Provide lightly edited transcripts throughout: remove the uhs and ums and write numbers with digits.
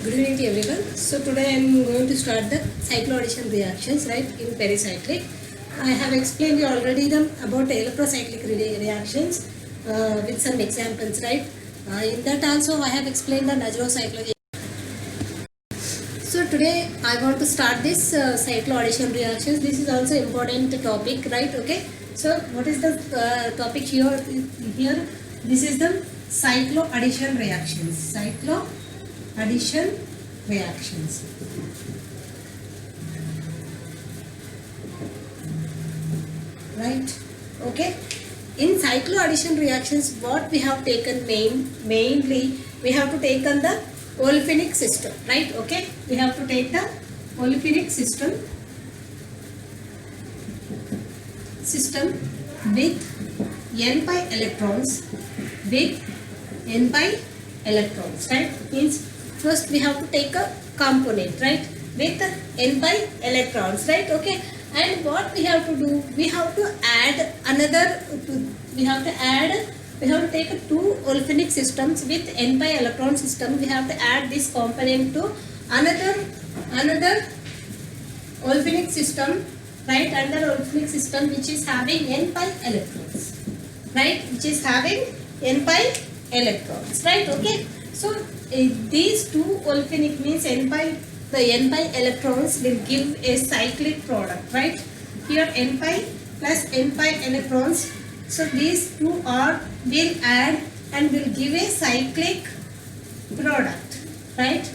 Good evening to everyone. So today I am going to start the cycloaddition reactions, right, in pericyclic. I have explained you already about electrocyclic reactions with some examples, right. In that also I have explained the Navier-Stokes. So today I want to start this cycloaddition reactions. This is also important topic, right? Okay. So what is the topic here? Here this is the cycloaddition reactions. Cycloaddition reactions. Right? Okay. In cycloaddition reactions, what we have taken mainly we have to take on the olefinic system, right? Okay, we have to take the olefinic system with n-pi electrons, right? Means first we have to take a component, right, with n-pi electrons, right? Okay, and what we have to do, we have to add another, we have to take two olefinic systems with n-pi electron system. We have to add this component to another olefinic system, right, another olefinic system which is having n-pi electrons, right, which is having n-pi electrons, right? Okay, so these two olefinic means the n-pi electrons will give a cyclic product, right? Here n-pi plus n-pi electrons, so these two will add and will give a cyclic product, right?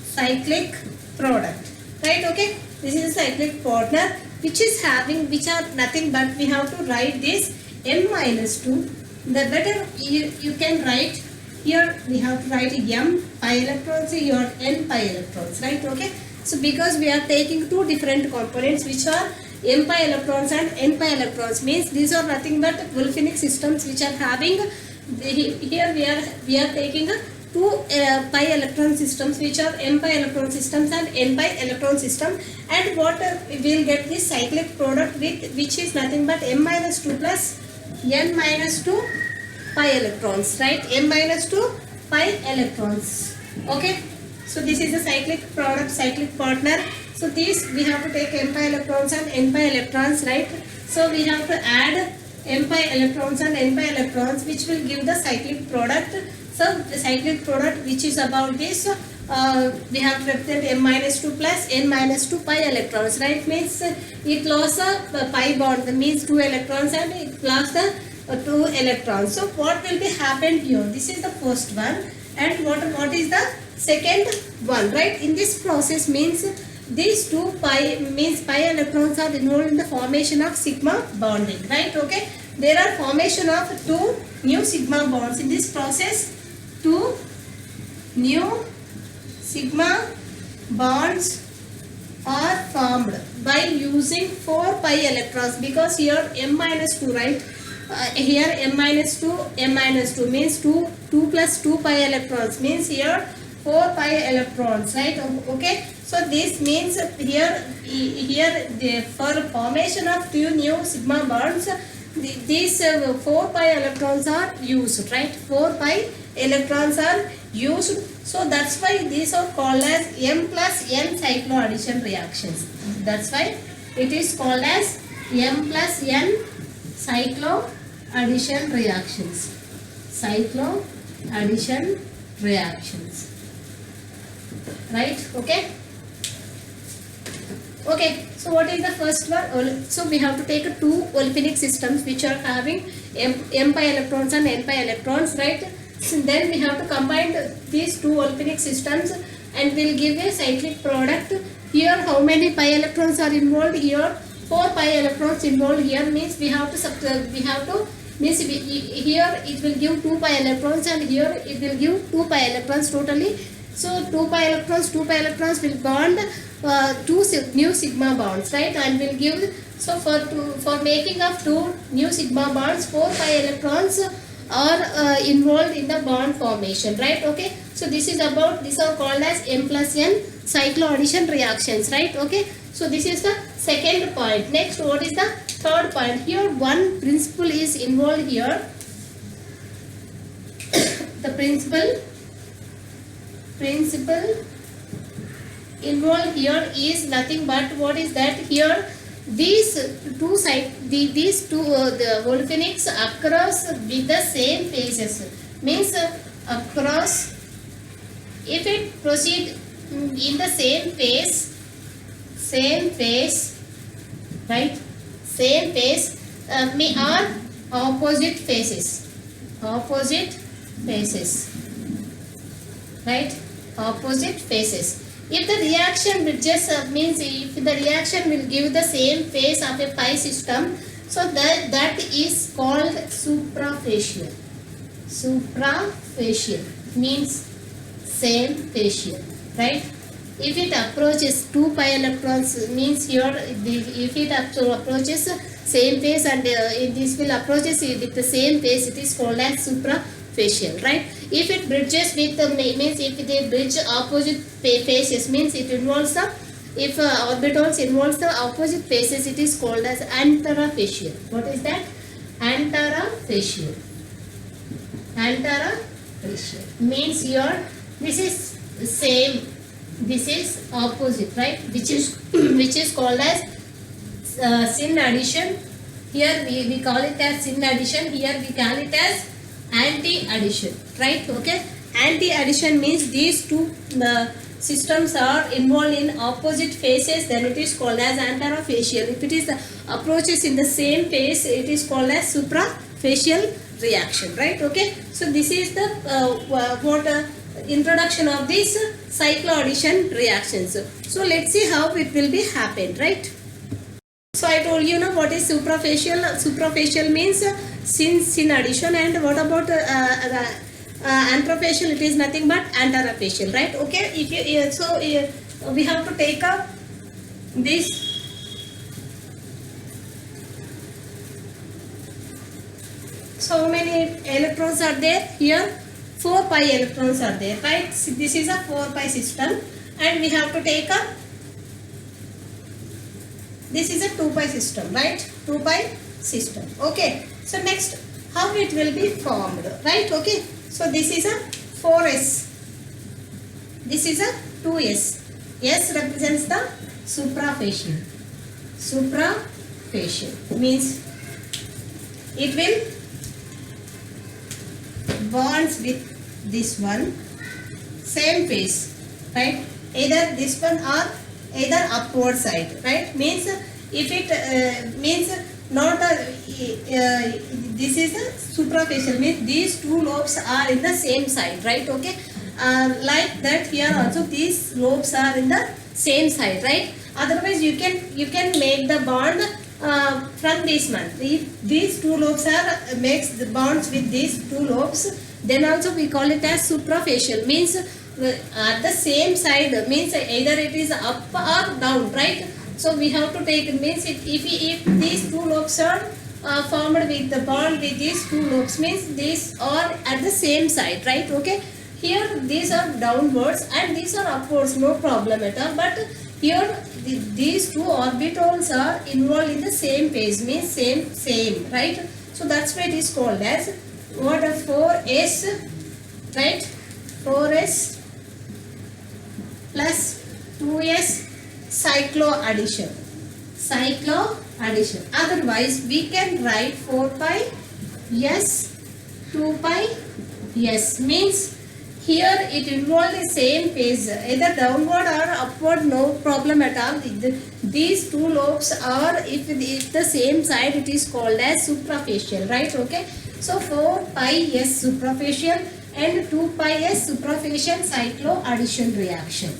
Cyclic product, right? Okay, this is a cyclic partner which are nothing but we have to write this m-2. The better you can write here, we have to write m-pi electrons, here n-pi electrons, right? Okay, so because we are taking two different components which are m-pi electrons and n-pi electrons, means these are nothing but olefinic systems which are having, here we are taking two pi electron systems which are m-pi electron systems and n-pi electron system, and what we will get this cyclic product with which is nothing but m-2 plus n-2 pi electrons, right? m-2 pi electrons. Okay, so this is the cyclic product, cyclic partner. So these we have to take m-pi electrons and n-pi electrons, right? So we have to add m-pi electrons and n-pi electrons which will give the cyclic product. So the cyclic product which is about this, we have to represent m-2 plus n-2 pi electrons, right? Means it lost a pi bond, that means 2 electrons, and it lost the 2 electrons. So what will be happened here? This is the first one, and what is the second one, right? In this process means these two pi electrons are involved in the formation of sigma bonding, right? Okay, there are formation of two new sigma bonds in this process. Two new sigma bonds are formed by using 4 pi electrons, because here m-2, right? Here m-2 means 2 plus 2 pi electrons means here 4 pi electrons, right? Okay, so this means here for formation of two new sigma bonds, these 4 pi electrons are used, right? 4 pi electrons are used. So that's why these are called as m plus n cycloaddition reactions. That's why it is called as m plus n cycloaddition reactions. Cycloaddition reactions. Right? Okay. Okay, so what is the first one? So we have to take two olefinic systems which are having m-pi electrons and n-pi electrons, right? So then we have to combine these two olefinic systems and will give a cyclic product. Here how many pi electrons are involved? Here 4 pi electrons involved. Here means here it will give 2 pi electrons, and here it will give 2 pi electrons totally. So 2 pi electrons will bond two new sigma bonds, right? And will give, so for making of two new sigma bonds, 4 pi electrons are involved in the bond formation, right? Okay, so these are called as m plus n cycloaddition reactions, right? Okay, so this is the second point. Next, what is the third point? Here one principle is involved here. The principle involved here is nothing but what is that here these two side these two the volcanics across with the same phases means across if it proceed in the same phase right same phase may are opposite phases right opposite phases if the reaction bridges means if the reaction will give the same phase of a pi system so that is called suprafacial means same facial right if it approaches 2 pi electrons means here if it approaches same phase and this will approaches with the same phase it is called as suprafacial right if it bridges with the means if they bridge opposite phases means it involves the if orbitals involves the opposite phases it is called as anterafacial. What is that? Anterafacial means here this is same this is opposite right which is called as sin addition. Here we call it as sin addition, here we call it as anti addition right. Okay, anti addition means these two systems are involved in opposite phases then it is called as anterafacial. If it is approaches in the same phase it is called as suprafacial reaction right. Okay, so this is the introduction of these cycloaddition reactions. So let's see how it will be happened right. So I told you now what is suprafacial. Suprafacial means sin addition and what about anterafacial it is nothing but anterafacial right. Okay, if you we have to take up this so how many electrons are there here 4 pi electrons are there right. This is a 4 pi system and we have to take up this is a 2 pi system right 2 pi system. Okay, so next how it will be formed right. Okay, so this is a 4s this is a 2s. S represents the suprafacial means it will bonds with this one same phase right either this one or either upward side right means if it means not this is a suprafacial means these two lobes are in the same side right. Okay, like that here also these lobes are in the same side right. Otherwise you can make the bond from this one. If these two lobes are makes the bonds with these two lobes then also we call it as suprafacial means at the same side means either it is up or down right. So we have to take means if these two lobes are formed with the bond with these two lobes means these are at the same side right. Okay, here these are downwards and these are upwards no problem at all but here these two orbitals are involved in the same phase means same right. So that's why it is called as what a 4s right 4s plus 2s cycloaddition. Otherwise we can write 4 pi s 2 pi s means here it involves the same phase either downward or upward no problem at all. These two lobes are if the same side it is called as suprafacial right. Okay, so 4 pi s suprafacial and 2 pi s suprafacial cycloaddition reaction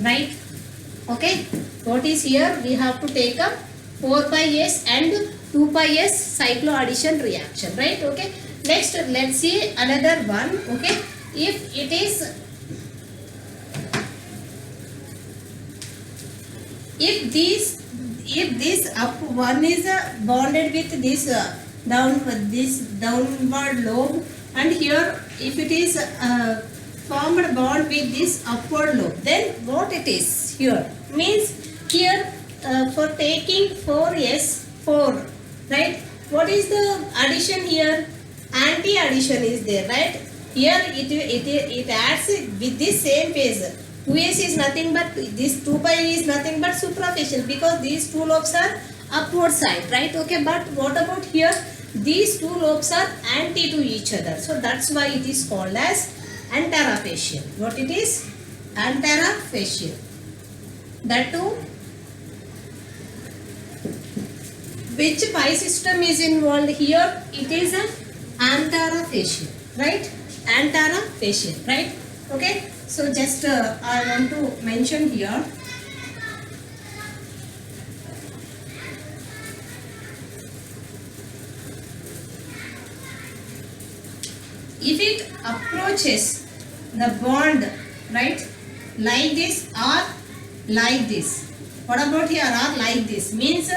right. Okay, what is here we have to take up 4 pi s and 2 pi s cycloaddition reaction right. Okay, next let's see another one. Okay, if it is if this up one is bonded with this downward lobe and here if it is formed bond with this upward lobe then what it is here means here for taking 4s 4 right what is the addition here anti addition is there right. here it adds with this same phase. 2s is nothing but this 2 pi is nothing but suprafacial, because these two lobes are upward side, right? Okay, but what about here? These two lobes are anti to each other, so that's why it is called as anterafacial. What it is? Anterafacial. That too, which pi system is involved here? It is an anterafacial, right? Anterafacial, right? Okay, so just I want to mention here. If it approaches the bond, right, like this or like this. What about here? Or like this means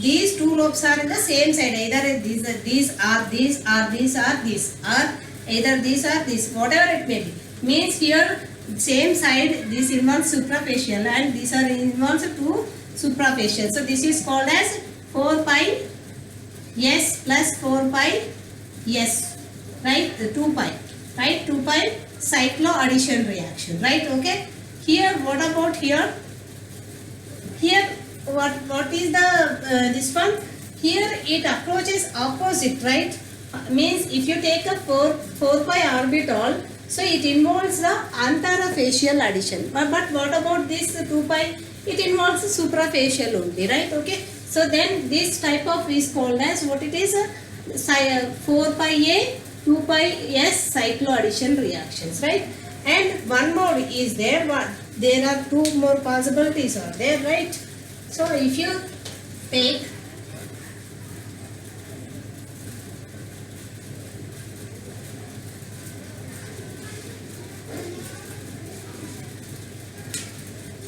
these two lobes are in the same side. Either these or this or this or this, or either this or this, whatever it may be. Means here same side, this involves suprafacial and these are involves to suprafacial. So this is called as 4 pi s plus 4 pi s, right? The 2 pi, right? 2 pi cycloaddition reaction, right? Okay. Here what about here? Here what is the this one? Here it approaches opposite, right? Means if you take a 4 pi orbital, so it involves the anterafacial addition. But what about this 2 pi? It involves suprafacial only, right? Okay. So then this type of is called as what it is? 4 pi A, 2 pi S cycloaddition reactions, right? And one more is there. There are two more possibilities are there, right? So if you take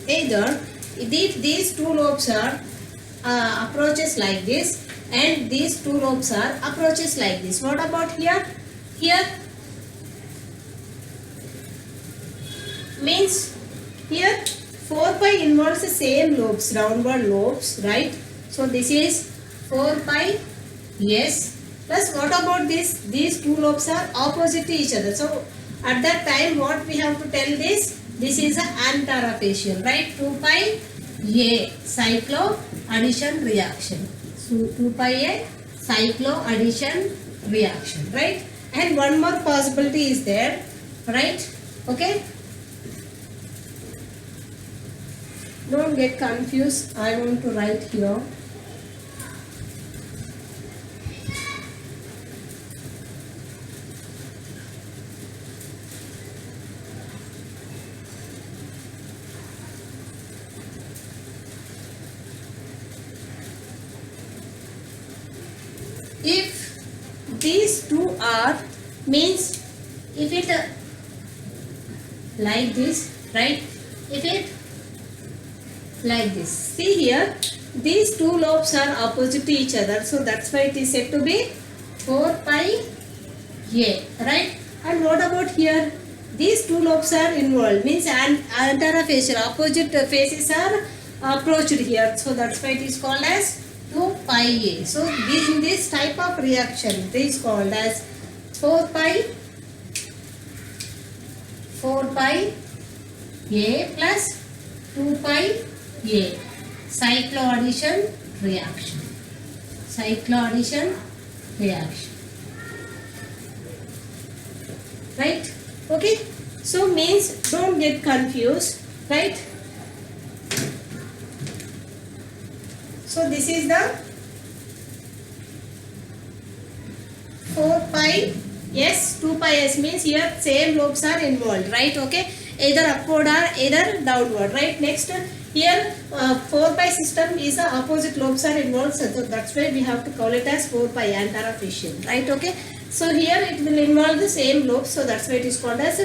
either these two lobes are approaches like this and these two lobes are approaches like this. What about here? Here means here 4 pi involves the same lobes, downward lobes, right? So this is 4 pi s plus what about this? These two lobes are opposite to each other. So at that time what we have to tell this? This is an anterafacial, right? 2 pi A cycloaddition reaction. So 2 pi A cycloaddition reaction, right? And one more possibility is there, right? Okay. Don't get confused. I want to write here. If these two are means if it like this, right? If it like this, see here these two lobes are opposite to each other, so that's why it is said to be 4 pi A, right? And what about here? These two lobes are involved, means anterafacial, opposite faces are approached here, so that's why it is called as 2 pi A. So this type of reaction is called as 4 pi A plus 2 pi A cycloaddition reaction. Cycloaddition reaction. Right? Okay. So means don't get confused. Right? So this is the 4 pi S, 2 pi S means here same lobes are involved. Right? Okay. Either upward or either downward. Right? Next. Here 4 pi system is the opposite lobes are involved, so that's why we have to call it as 4 pi anterafacial, right? Okay. So here it will involve the same lobes, so that's why it is called as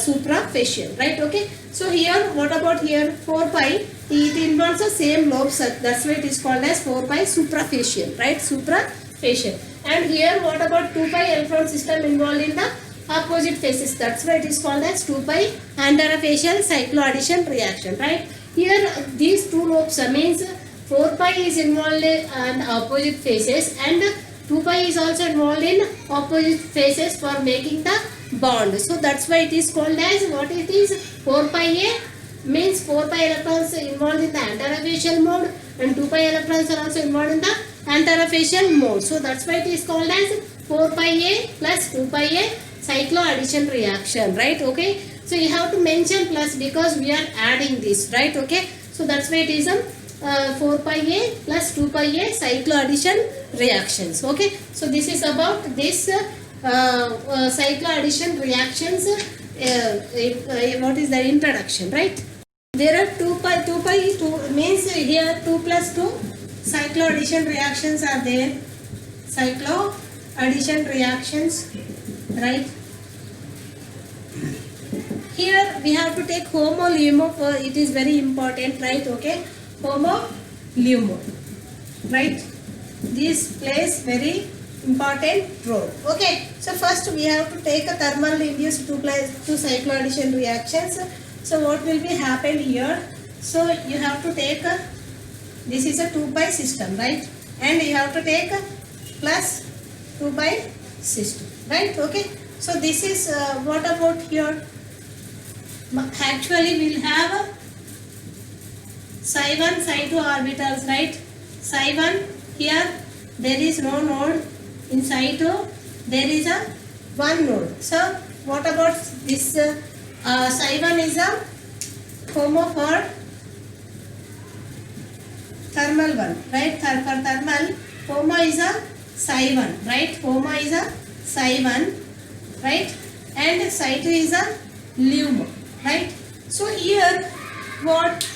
suprafacial, right? Okay. So here what about here 4 pi? It involves the same lobes, that's why it is called as 4 pi suprafacial, right? Suprafacial. And here what about 2 pi electron system involved in the opposite faces, that's why it is called as 2 pi anterafacial cycloaddition reaction, right? Here these two lobes means 4 pi is involved in opposite faces and 2 pi is also involved in opposite phases for making the bond. So that's why it is called as, what it is, 4 pi A means 4 pi electrons involved in the antifacial mode and 2 pi electrons are also involved in the antifacial mode. So that's why it is called as 4 pi A plus 2 pi A cycloaddition reaction, right? Okay, so you have to mention plus because we are adding this, right? Okay, so that's why it is 4 pi A plus 2 pi A cycloaddition reactions. Okay, so this is about this cycloaddition reactions. What is the introduction, right? There are 2 means here 2 plus 2 cycloaddition reactions are there. Cycloaddition reactions, right? Here we have to take homo-LUMO, it is very important, right? Okay, homo-LUMO, right? This plays very important role. Okay, so first we have to take a thermal induced 2 cycloaddition reactions. So what will be happen here? So you have to take this is a 2 pi system, right? And you have to take plus 2 pi system, right? Okay, so this is what about here? Actually we'll have psi 1 psi 2 orbitals, right? Psi 1 here there is no node, in psi 2 there is a one node. So what about this psi 1 is a HOMO for thermal one, right? For thermal, HOMO is a psi 1, right? HOMO is a psi 1, right? And psi 2 is a LUMO, right? So here what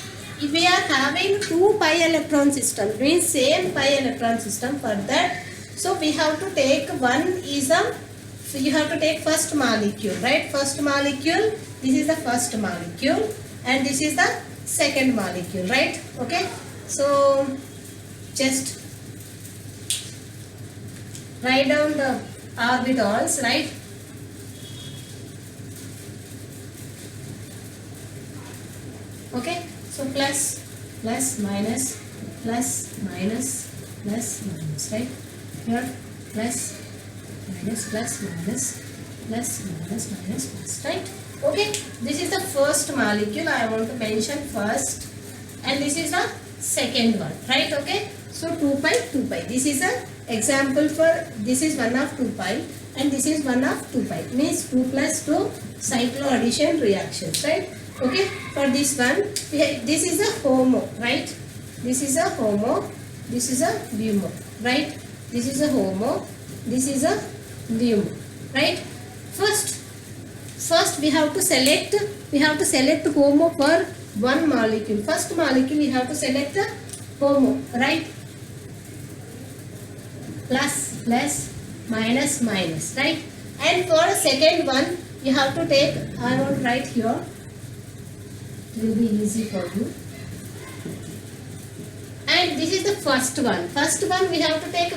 we are having 2 pi electron system, means same pi electron system. For that, so we have to take one is a, so you have to take first molecule, right? First molecule, this is the first molecule and this is the second molecule, right? Okay, so just write down the orbitals, right? Okay, so plus minus minus, right? Here plus minus plus, right? Okay, this is the first molecule I want to mention first, and this is the second one, right? Okay, so 2 pi. This is an example for, this is 1 of 2 pi and this is 1 of 2 pi, means 2 plus 2 cycloaddition reactions, right? Okay, for this one, this is a HOMO, right? This is a HOMO, this is a LUMO, right? This is a HOMO, this is a LUMO, right? First we have to select HOMO for one molecule. First molecule we have to select the HOMO, right? Plus minus, right? And for second one you have to take, I want to write here, it will be easy for you. And this is the first one. First one we have to take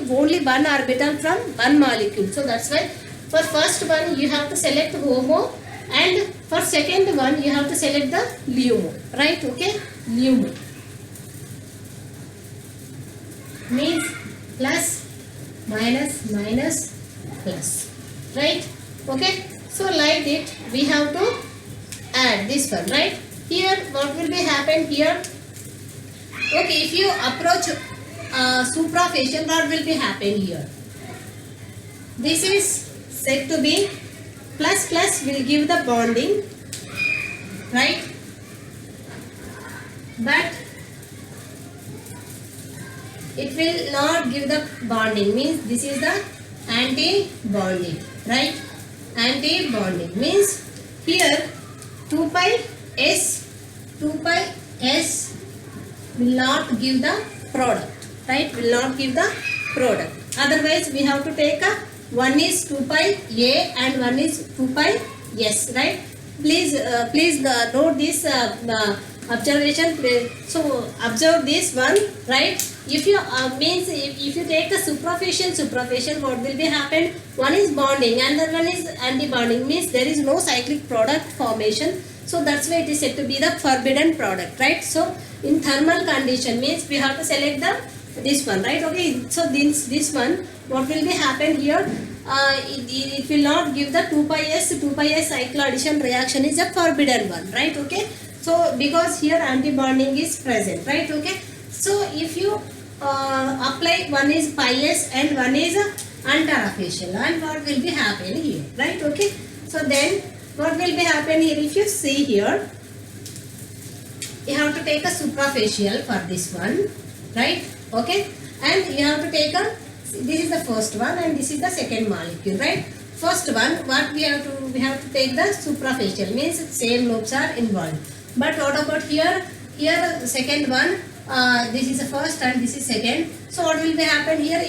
only one orbital from one molecule. So that's why for first one you have to select HOMO, and for second one you have to select the LUMO, right? Okay, LUMO means plus minus plus, right? Okay, so like it we have to add this one, right? Here what will be happen here? Okay, if you approach suprafacial, what will be happen here? This is said to be plus will give the bonding, right? But it will not give the bonding, means this is the anti-bonding, right? Anti-bonding means here 2 pi s will not give the product, right? Will not give the product. Otherwise we have to take a, one is 2 pi A and one is 2 pi S, right? Please note this observation. So observe this one, right? If you means if you take the superficial, what will be happen? One is bonding and the one is anti-bonding, means there is no cyclic product formation. So that's why it is said to be the forbidden product, right? So in thermal condition means we have to select the this one, right? Okay, so this one, what will be happen here? It will not give the 2 pi s cycloaddition reaction is a forbidden one, right? Okay, so because here anti-bonding is present, right? Okay, so if you apply one is pi s and one is anti-facial, and what will be happening here, right? Okay, so then what will be happen here? If you see here, you have to take a suprafacial for this one, right? Okay, and you have to take a, this is the first one and this is the second molecule, right? First one, what we have to take the suprafacial, means same lobes are involved. But what about here? Here the second one, this is the first and this is second. So what will be happen here?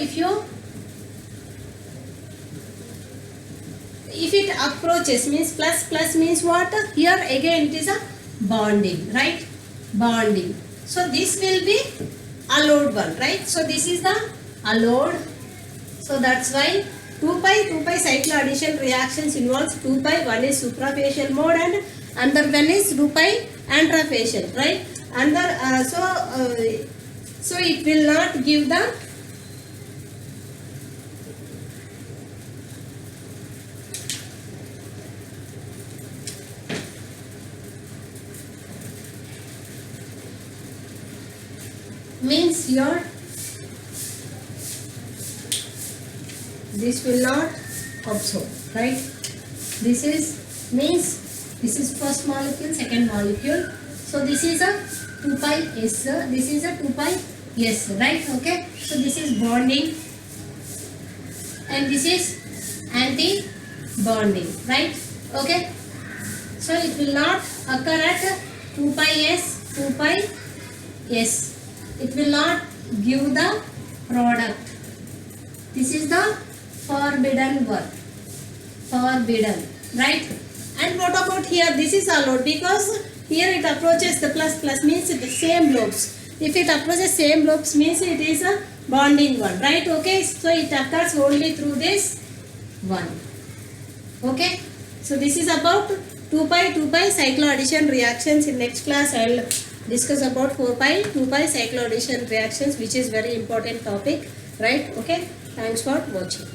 If it approaches, means plus means what? Here again it is a bonding, right? Bonding. So this will be allowed one, right? So this is the allowed. So that's why 2 pi cycloaddition reactions involves 2 pi. One is suprafacial mode and another one is 2 pi anterofacial, right? So it will not give the means here this will not absorb, right? This is means this is first molecule, second molecule. So this is a 2 pi s, this is a 2 pi s, right? Okay, so this is bonding and this is anti-bonding, right? Okay, so it will not occur at 2 pi s, 2 pi s. It will not give the product. This is the forbidden one. Forbidden, right? And what about here? This is allowed because here it approaches the plus means the same lobes. If it approaches same lobes means it is a bonding one, right? Okay, so it occurs only through this one. Okay, so this is about 2 pi cycloaddition reactions. In next class I will discuss about 2 pi cycloaddition reactions, which is very important topic, right? Okay, thanks for watching.